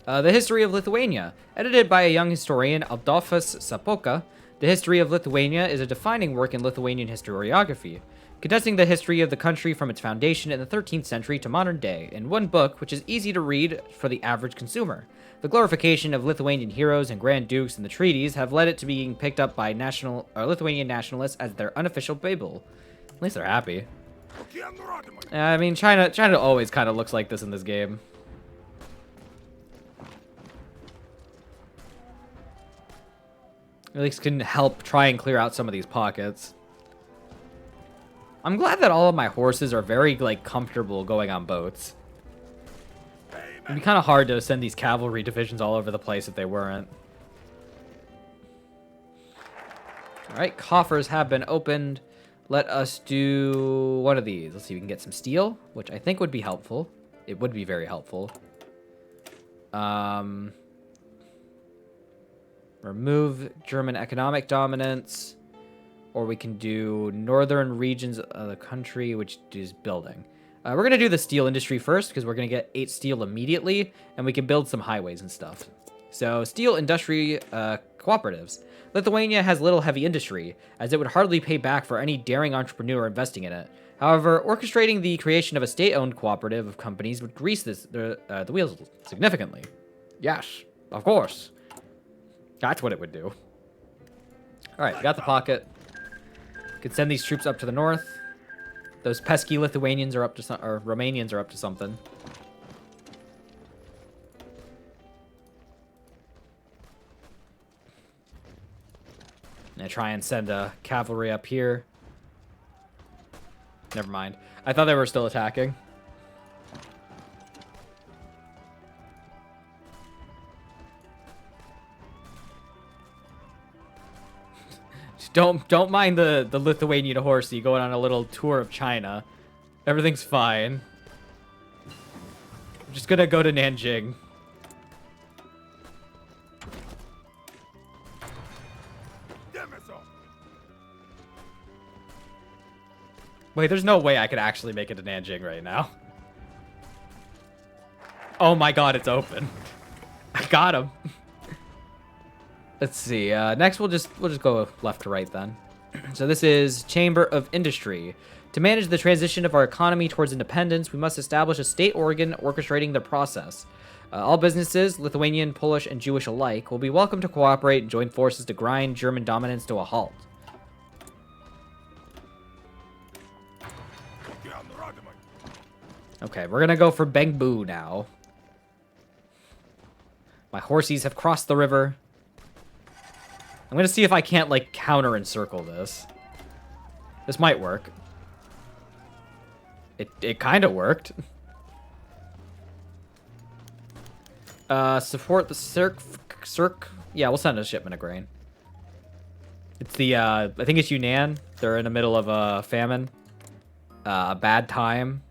The History of Lithuania, edited by a young historian, Adolfas Sapoka. The History of Lithuania is a defining work in Lithuanian historiography, condensing the history of the country from its foundation in the 13th century to modern day in one book, which is easy to read for the average consumer. The glorification of Lithuanian heroes and Grand Dukes in the treaties have led it to being picked up by Lithuanian nationalists as their unofficial Bible. At least they're happy. I mean, China always kind of looks like this in this game. At least can help try and clear out some of these pockets. I'm glad that all of my horses are very, like, comfortable going on boats. It'd be kind of hard to send these cavalry divisions all over the place if they weren't. Alright, coffers have been opened. Let us do one of these. Let's see if we can get some steel, which I think would be helpful. It would be very helpful. Remove German economic dominance. Or we can do northern regions of the country, which is building. We're going to do the steel industry first, because we're going to get 8 steel immediately, and we can build some highways and stuff. So, steel industry cooperatives. Lithuania has little heavy industry, as it would hardly pay back for any daring entrepreneur investing in it. However, orchestrating the creation of a state-owned cooperative of companies would grease the wheels significantly. Yes, of course. That's what it would do. Alright, we got the pocket. Could send these troops up to the north. Those pesky Lithuanians are up to or Romanians are up to something. And I try and send a cavalry up here. Never mind. I thought they were still attacking. Don't mind the Lithuanian horsey going on a little tour of China. Everything's fine. I'm just gonna go to Nanjing. Wait, there's no way I could actually make it to Nanjing right now. Oh my god, it's open. I got him. Let's see. Next, we'll just go left to right then. So this is Chamber of Industry. To manage the transition of our economy towards independence, we must establish a state organ orchestrating the process. All businesses, Lithuanian, Polish, and Jewish alike, will be welcome to cooperate and join forces to grind German dominance to a halt. Okay, we're gonna go for Bengbu now. My horsies have crossed the river. I'm gonna see if I can't, like, counter-encircle this. This might work. It kind of worked. Support the Yeah, we'll send a shipment of grain. It's the, I think it's Yunnan. They're in the middle of a famine. A bad time.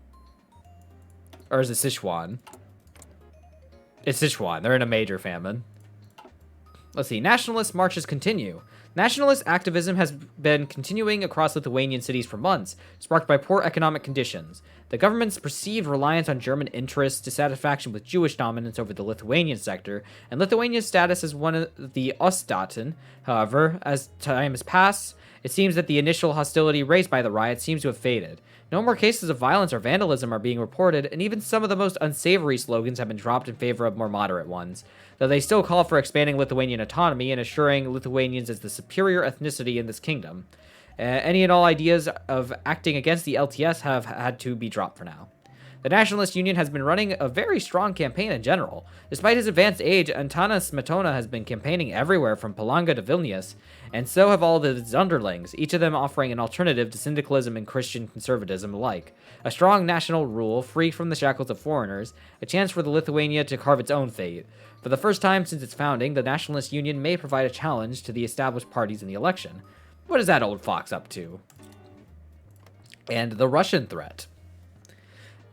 Or is it Sichuan? It's Sichuan. They're in a major famine. Let's see. Nationalist marches continue. Nationalist activism has been continuing across Lithuanian cities for months, sparked by poor economic conditions. The government's perceived reliance on German interests, dissatisfaction with Jewish dominance over the Lithuanian sector, and Lithuania's status as one of the Oststaaten. However, as time has passed, it seems that the initial hostility raised by the riots seems to have faded. No more cases of violence or vandalism are being reported, and even some of the most unsavory slogans have been dropped in favor of more moderate ones, though they still call for expanding Lithuanian autonomy and assuring Lithuanians as the superior ethnicity in this kingdom. Any and all ideas of acting against the LTS have had to be dropped for now. The Nationalist Union has been running a very strong campaign in general. Despite his advanced age, Antanas Smetona has been campaigning everywhere from Palanga to Vilnius, and so have all of his underlings, each of them offering an alternative to syndicalism and Christian conservatism alike. A strong national rule, free from the shackles of foreigners, a chance for the Lithuania to carve its own fate. For the first time since its founding, the Nationalist Union may provide a challenge to the established parties in the election. What is that old fox up to? And the Russian threat.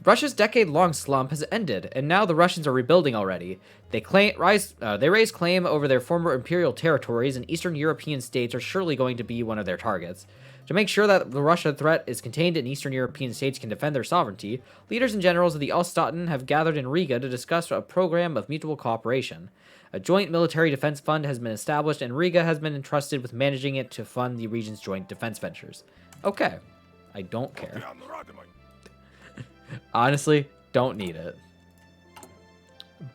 Russia's decade-long slump has ended, and now the Russians are rebuilding already. They raise claim over their former imperial territories, and Eastern European states are surely going to be one of their targets. To make sure that the Russian threat is contained and Eastern European states can defend their sovereignty, leaders and generals of the Oststaaten have gathered in Riga to discuss a program of mutual cooperation. A joint military defense fund has been established, and Riga has been entrusted with managing it to fund the region's joint defense ventures. Okay. I don't care. Honestly, don't need it.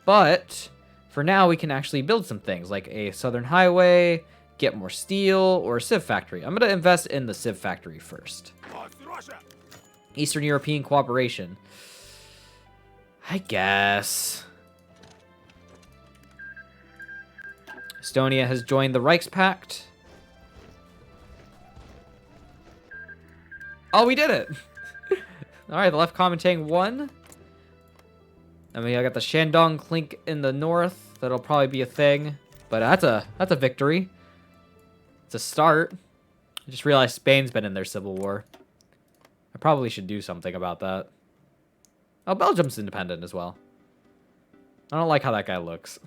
But for now, we can actually build some things like a southern highway, get more steel, or a sieve factory. I'm going to invest in the sieve factory first. Eastern European cooperation. I guess. Estonia has joined the Reichspakt. Oh, we did it! Alright, the left commentating won. I mean, I got the Shandong Clink in the north. That'll probably be a thing. But that's a victory. It's a start. I just realized Spain's been in their civil war. I probably should do something about that. Oh, Belgium's independent as well. I don't like how that guy looks.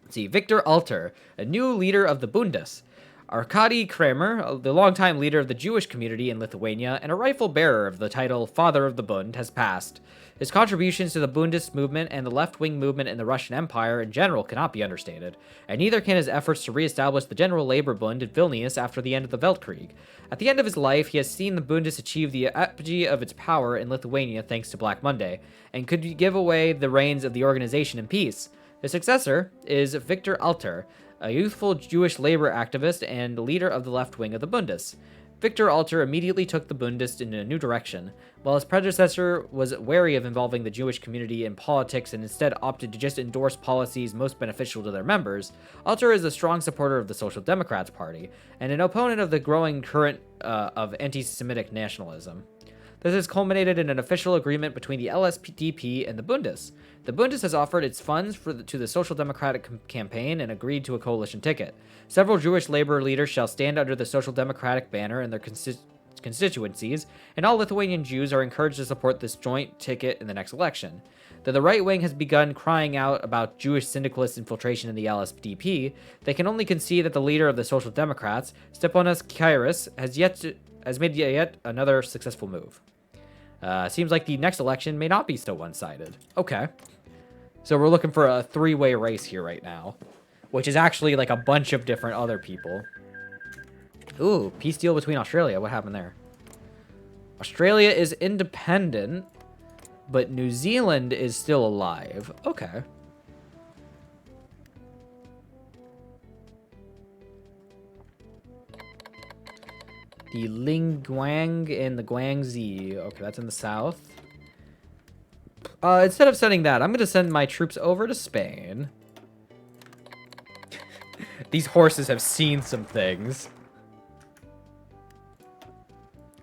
Let's see, Viktor Alter, a new leader of the Bundes. Arkady Kramer, the longtime leader of the Jewish community in Lithuania and a rightful bearer of the title Father of the Bund, has passed. His contributions to the Bundist movement and the left-wing movement in the Russian Empire in general cannot be understated, and neither can his efforts to re-establish the General Labor Bund in Vilnius after the end of the Weltkreig. At the end of his life, he has seen the Bundes achieve the apogee of its power in Lithuania thanks to Black Monday, and could give away the reins of the organization in peace. His successor is Viktor Alter, a youthful Jewish labor activist and leader of the left wing of the Bundes. Viktor Alter immediately took the Bundes in a new direction. While his predecessor was wary of involving the Jewish community in politics and instead opted to just endorse policies most beneficial to their members, Alter is a strong supporter of the Social Democrats Party and an opponent of the growing current of anti-Semitic nationalism. This has culminated in an official agreement between the LSDP and the Bundes. The Bundes has offered its funds to the Social Democratic campaign and agreed to a coalition ticket. Several Jewish labor leaders shall stand under the Social Democratic banner in their constituencies, and all Lithuanian Jews are encouraged to support this joint ticket in the next election. Though the right wing has begun crying out about Jewish syndicalist infiltration in the LSDP, they can only concede that the leader of the Social Democrats, Stepanas Kairis, has made yet another successful move. Seems like the next election may not be so one-sided. Okay. So we're looking for a three-way race here right now, which is actually like a bunch of different other people. Ooh, peace deal between Australia. What happened there? Australia is independent, but New Zealand is still alive. Okay. The Lingguang and the Guangxi. Okay, that's in the south. Instead of sending that, I'm going to send my troops over to Spain. These horses have seen some things.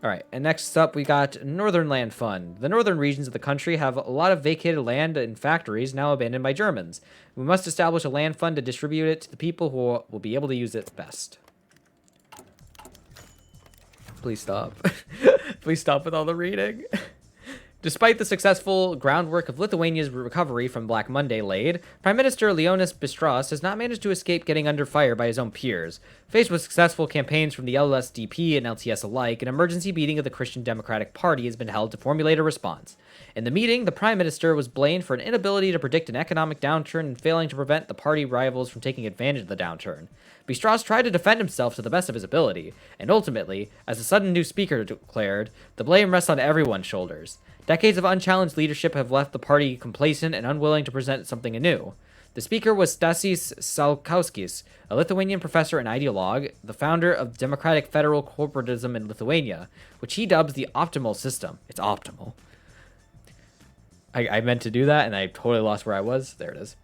All right, and next up we got Northern Land Fund. The northern regions of the country have a lot of vacated land and factories now abandoned by Germans. We must establish a land fund to distribute it to the people who will be able to use it best. Please stop. Please stop with all the reading. Despite the successful groundwork of Lithuania's recovery from Black Monday laid, Prime Minister Leonis Bistras has not managed to escape getting under fire by his own peers. Faced with successful campaigns from the LSDP and LTS alike, an emergency meeting of the Christian Democratic Party has been held to formulate a response. In the meeting, the Prime Minister was blamed for an inability to predict an economic downturn and failing to prevent the party rivals from taking advantage of the downturn. Bistras tried to defend himself to the best of his ability, and ultimately, as the sudden new speaker declared, the blame rests on everyone's shoulders. Decades of unchallenged leadership have left the party complacent and unwilling to present something anew. The speaker was Stasys Salkauskis, a Lithuanian professor and ideologue, the founder of democratic federal corporatism in Lithuania, which he dubs the optimal system. It's optimal. I meant to do that, and I totally lost where I was. There it is.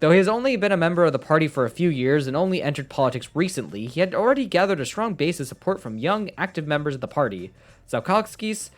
Though he has only been a member of the party for a few years and only entered politics recently, he had already gathered a strong base of support from young, active members of the party. Salkauskis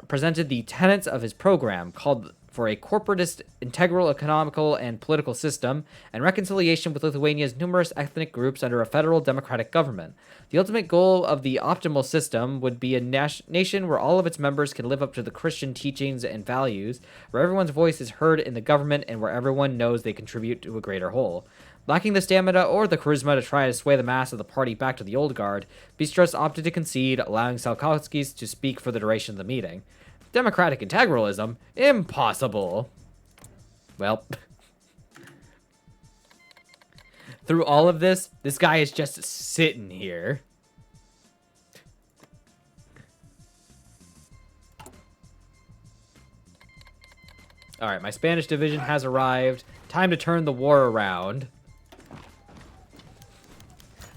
presented the tenets of his program, called for a corporatist, integral economical and political system, and reconciliation with Lithuania's numerous ethnic groups under a federal democratic government. The ultimate goal of the optimal system would be a nation where all of its members can live up to the Christian teachings and values, where everyone's voice is heard in the government, and where everyone knows they contribute to a greater whole. Lacking the stamina or the charisma to try to sway the mass of the party back to the old guard, Bistras opted to concede, allowing Salkauskis to speak for the duration of the meeting. Democratic integralism? Impossible. Well, through all of this guy is just sitting here. All right, my Spanish division has arrived. Time to turn the war around.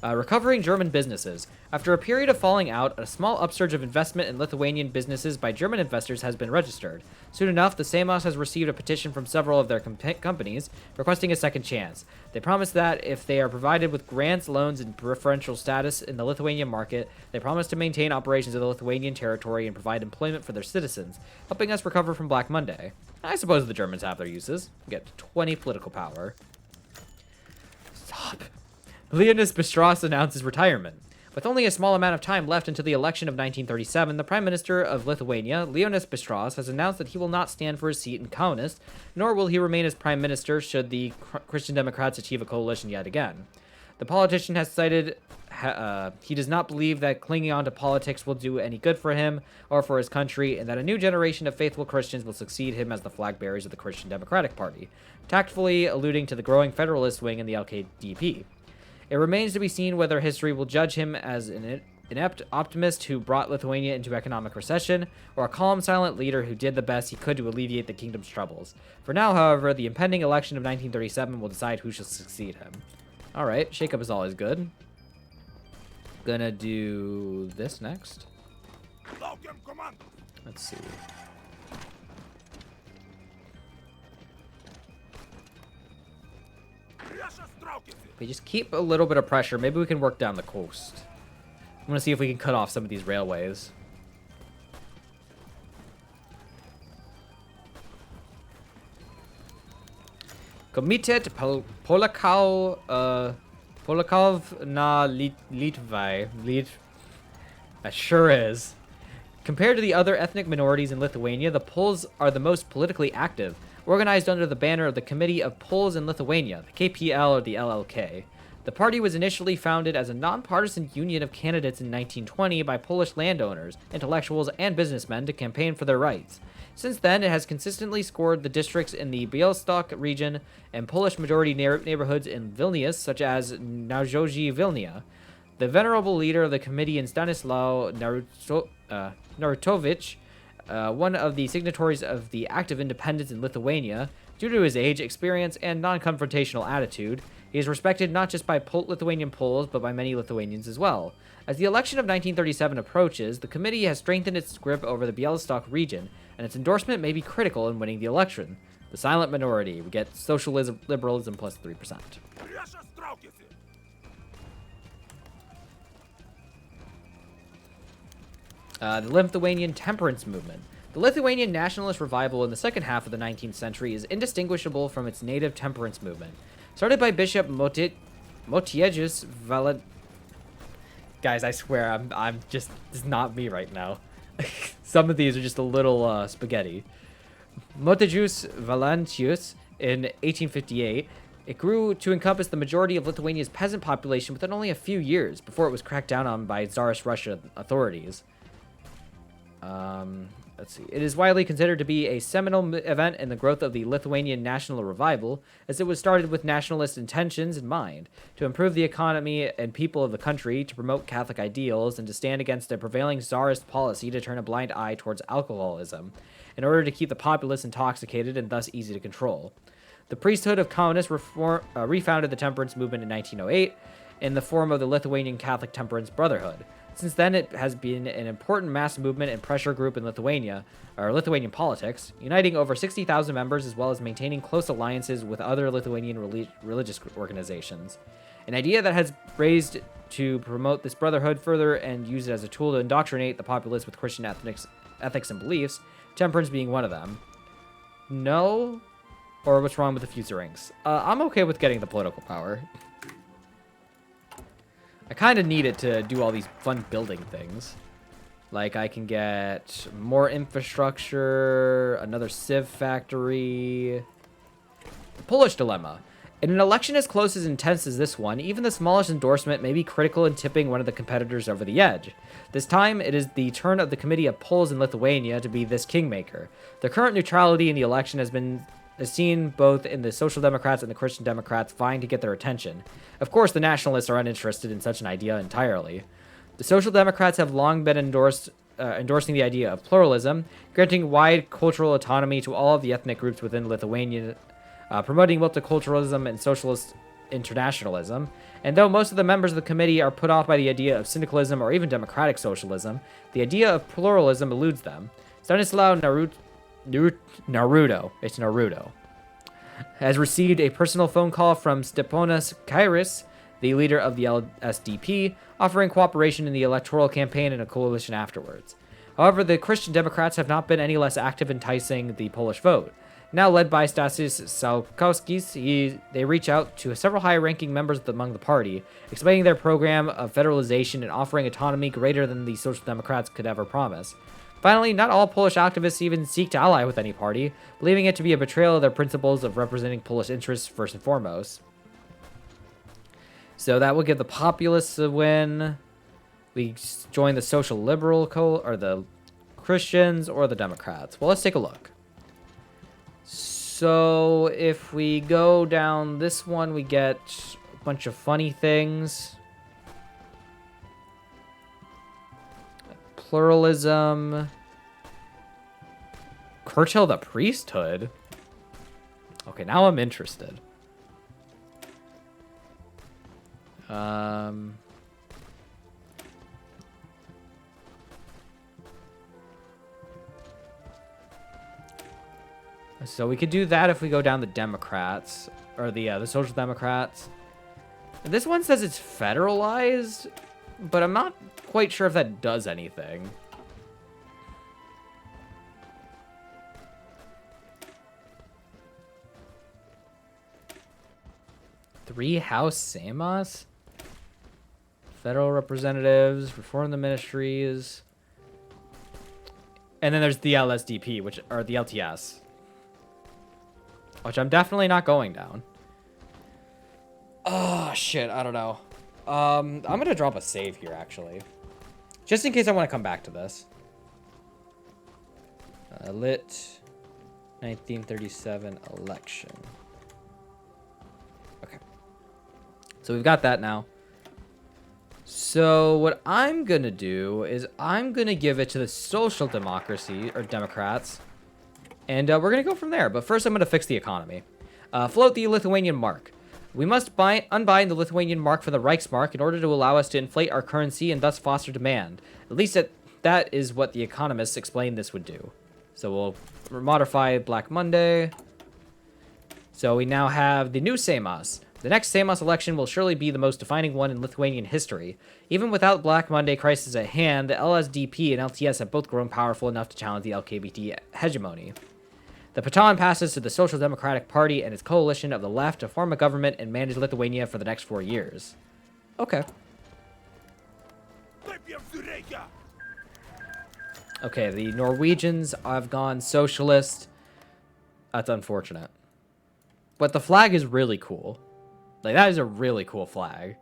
Recovering German businesses. After a period of falling out, a small upsurge of investment in Lithuanian businesses by German investors has been registered. Soon enough, the Seimas has received a petition from several of their companies requesting a second chance. They promise that if they are provided with grants, loans, and preferential status in the Lithuanian market, they promise to maintain operations in the Lithuanian territory and provide employment for their citizens, helping us recover from Black Monday. I suppose the Germans have their uses. Get 20 political power. Stop. Leonis Bistras announces retirement. With only a small amount of time left until the election of 1937, the Prime Minister of Lithuania, Leonis Bistras, has announced that he will not stand for his seat in Kaunas, nor will he remain as Prime Minister should the Christian Democrats achieve a coalition yet again. The politician has cited he does not believe that clinging on to politics will do any good for him or for his country, and that a new generation of faithful Christians will succeed him as the flag bearers of the Christian Democratic Party, tactfully alluding to the growing federalist wing in the LKDP. It remains to be seen whether history will judge him as an inept optimist who brought Lithuania into economic recession, or a calm, silent leader who did the best he could to alleviate the kingdom's troubles. For now, however, the impending election of 1937 will decide who shall succeed him. Alright, shakeup is always good. Gonna do this next. Let's see. We just keep a little bit of pressure. Maybe we can work down the coast. I'm gonna see if we can cut off some of these railways. Komitet Polakov na Litvai. That sure is. Compared to the other ethnic minorities in Lithuania, the Poles are the most politically active, organized under the banner of the Committee of Poles in Lithuania, the KPL or the LLK. The party was initially founded as a nonpartisan union of candidates in 1920 by Polish landowners, intellectuals, and businessmen to campaign for their rights. Since then, it has consistently scored the districts in the Białystok region and Polish-majority neighborhoods in Vilnius, such as Najoji Vilnia. The venerable leader of the committee in Stanislaw Narutowicz, one of the signatories of the Act of Independence in Lithuania, due to his age, experience, and non-confrontational attitude, he is respected not just by Lithuanian Poles, but by many Lithuanians as well. As the election of 1937 approaches, the committee has strengthened its grip over the Białystok region, and its endorsement may be critical in winning the election. The silent minority, we get socialism, liberalism plus 3%. The Lithuanian Temperance movement. The Lithuanian nationalist revival in the second half of the 19th century is indistinguishable from its native temperance movement. Started by Bishop Motiejus Valent... Guys, I swear, I'm just... This is not me right now. Some of these are just a little spaghetti. Motiejus Valentius in 1858. It grew to encompass the majority of Lithuania's peasant population within only a few years before it was cracked down on by Tsarist Russian authorities. Let's see. It is widely considered to be a seminal event in the growth of the Lithuanian national revival, as it was started with nationalist intentions in mind, to improve the economy and people of the country, to promote Catholic ideals, and to stand against the prevailing Tsarist policy to turn a blind eye towards alcoholism, in order to keep the populace intoxicated and thus easy to control. The priesthood of Kaunas refounded the temperance movement in 1908 in the form of the Lithuanian Catholic Temperance Brotherhood. Since then, it has been an important mass movement and pressure group in Lithuania, or Lithuanian politics, uniting over 60,000 members as well as maintaining close alliances with other Lithuanian religious organizations. An idea that has raised to promote this brotherhood further and use it as a tool to indoctrinate the populace with Christian ethics and beliefs, temperance being one of them. No? Or what's wrong with the fuserings? I'm okay with getting the political power. I kind of need it to do all these fun building things. Like, I can get more infrastructure, another sieve factory. The Polish dilemma. In an election as close as intense as this one, even the smallest endorsement may be critical in tipping one of the competitors over the edge. This time, it is the turn of the Committee of Poles in Lithuania to be this kingmaker. The current neutrality in the election has seen both in the Social Democrats and the Christian Democrats vying to get their attention. Of course, the Nationalists are uninterested in such an idea entirely. The Social Democrats have long been endorsing the idea of pluralism, granting wide cultural autonomy to all of the ethnic groups within Lithuania, promoting multiculturalism and socialist internationalism. And though most of the members of the committee are put off by the idea of syndicalism or even democratic socialism, the idea of pluralism eludes them. Stanislaw Naruto has received a personal phone call from Steponas Kairis, the leader of the LSDP, offering cooperation in the electoral campaign and a coalition afterwards. However, the Christian Democrats have not been any less active enticing the Polish vote. Now led by Stasis Salkowskis, they reach out to several high-ranking members among the party, explaining their program of federalization and offering autonomy greater than the Social Democrats could ever promise. Finally, not all Polish activists even seek to ally with any party, believing it to be a betrayal of their principles of representing Polish interests first and foremost. So that will give the populists a win. We join the social liberal or the Christians or the Democrats. Well, let's take a look. So if we go down this one, we get a bunch of funny things. Pluralism. Curtail the priesthood. Okay, now I'm interested. So we could do that if we go down the Democrats, or the Social Democrats. This one says it's federalized, but I'm not quite sure if that does anything. Three House Seimas? Federal representatives, reform the ministries. And then there's the LSDP, or the LTS. Which I'm definitely not going down. Oh, shit. I don't know. I'm going to drop a save here, actually. Just in case I want to come back to this. Lit 1937 election. Okay. So we've got that now. So what I'm going to do is I'm going to give it to the Social Democracy, or Democrats. And we're going to go from there. But first, I'm going to fix the economy. Float the Lithuanian mark. We must unbind the Lithuanian mark from the Reichspakt in order to allow us to inflate our currency and thus foster demand. At least that is what the economists explained this would do. So we'll modify Black Monday. So we now have the new Seimas. The next Seimas election will surely be the most defining one in Lithuanian history. Even without Black Monday crisis at hand, the LSDP and LTS have both grown powerful enough to challenge the LGBT hegemony. The baton passes to the Social Democratic Party and its coalition of the left to form a government and manage Lithuania for the next 4 years. Okay. Okay, the Norwegians have gone socialist. That's unfortunate. But the flag is really cool. Like, that is a really cool flag.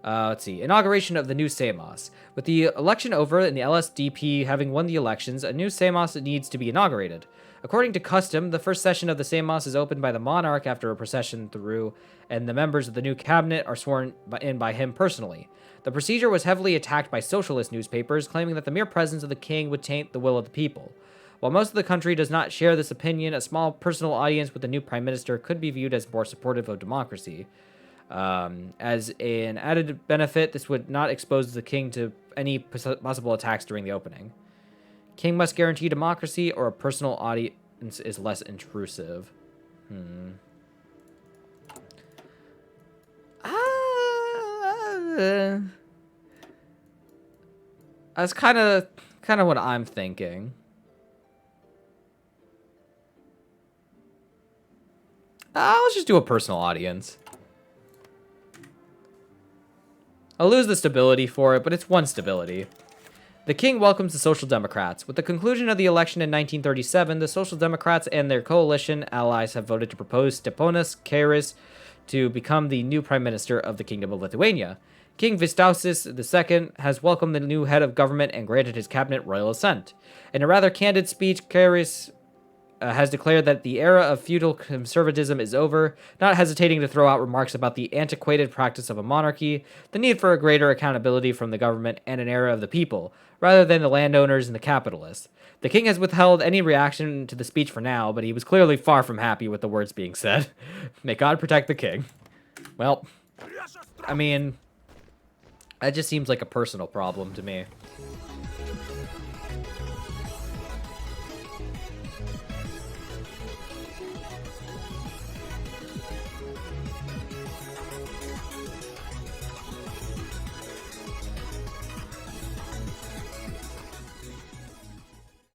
Let's see. Inauguration of the new Seimas. With the election over and the LSDP having won the elections, a new Seimas needs to be inaugurated. According to custom, the first session of the Seimas is opened by the monarch after a procession through, and the members of the new cabinet are sworn in by him personally. The procedure was heavily attacked by socialist newspapers, claiming that the mere presence of the king would taint the will of the people. While most of the country does not share this opinion, a small personal audience with the new prime minister could be viewed as more supportive of democracy. As an added benefit, this would not expose the king to any possible attacks during the opening. King must guarantee democracy, or a personal audience is less intrusive. That's kind of what I'm thinking. Let's just do a personal audience. I'll lose the stability for it, but it's one stability. The king welcomes the Social Democrats. With the conclusion of the election in 1937, the Social Democrats and their coalition allies have voted to propose Steponas Kairys to become the new prime minister of the Kingdom of Lithuania. King Vystausis II has welcomed the new head of government and granted his cabinet royal assent. In a rather candid speech, Kairys has declared that the era of feudal conservatism is over, not hesitating to throw out remarks about the antiquated practice of a monarchy, the need for a greater accountability from the government, and an era of the people, rather than the landowners and the capitalists. The king has withheld any reaction to the speech for now, but he was clearly far from happy with the words being said. May God protect the king. Well, I mean, that just seems like a personal problem to me.